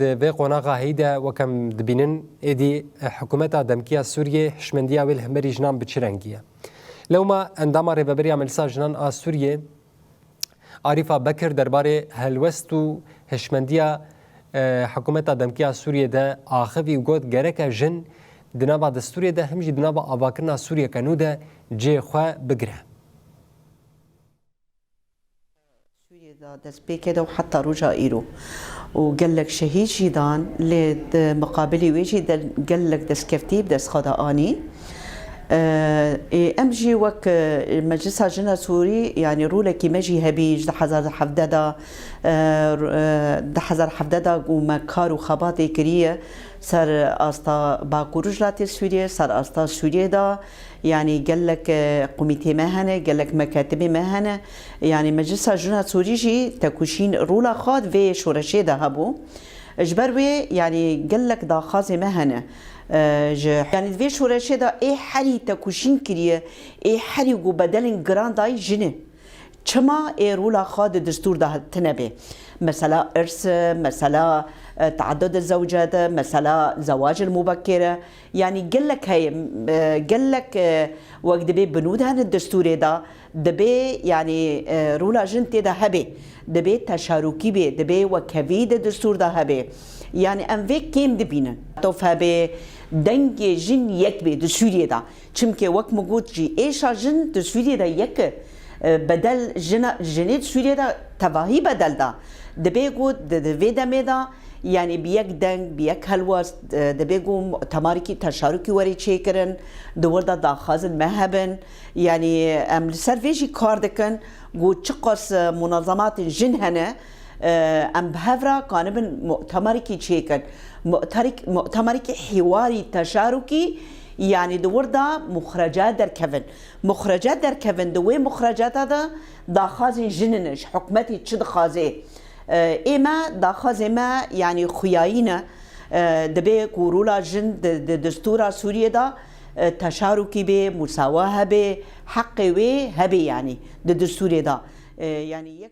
به قناقه هیده وکم دبینن ایدی حکومت دمکیه سوریه حشمندیه ویل همبری جنان بچرنگیه لو ما اندام ریبری عملسا جنان سوریه عارفه بکر درباره هلوست و حشمندیه حکومت دمکیه سوریه ده آخوی و گود گرک جن دنابا دستوریه ده همجی دنابا آواکرنا سوریه کنو ده جه خواه بگره دست بكده وحتى رجع إيرو وقال لك شهيد جيدان لمقابلي ويجي قال لك دس كفتيب دس خداني امجي وك مجلس جنا سوري يعني رولكي مجي هبيج دحزر حفددا دحزر حفددا ومكار وخباطي كريه سر استا باكورجلات سوريا سر استا سوريا دا يعني قال لك قوميتي مهنه قال لك مكاتب مهنه يعني مجلس جنا سوري جي تكوشين رولا خاد في شورشي دهبو اجبروي يعني قال لك دا خازي مهنه يعني في شورشي دا اي حري تكوشين كريه اي حري جو بدلن جرانداي جنه چما اي رولا خاد دستور ده تنبه مثلا ارث مثلا تعدد الزوجات مثلا زواج المبكره يعني قال لك هي قال لك وقت دبي بنود هن الدستور ده دبي يعني رولا جنت ده هبي دبي تشاركي بي دبي وكفيد الدستور ده هبي يعني ام في كيم دبينا توف هبي دنگ جن يك بي دستور ده چمكه وقت موجود جي ايشا جن دستور ده يك بدل جنيت سوريا ده تباهي بدل ده دبيجو دفيدا ميدا يعني بيك دنگ بيك هلوس دبيجو تماركي تشاركي وري تشيكرن دوردا داخازن مهبن يعني ام سرفيجي كاردكن جو تشقص منظمات جنهنه ام بهفرا كانبن مؤتمركي تشيكن مؤتمركي حواري تشاركي يعني دوردا مخرجات در كفن مخرجات در كفن دوي مخرجات هذا داخازي جننش حكمتي تشد خازي اما داخازي ما يعني خياينا دبي كورولا جن دستورا سوريا دا تشاركي به مساواه به حقي وي هبي يعني دستوري دا يعني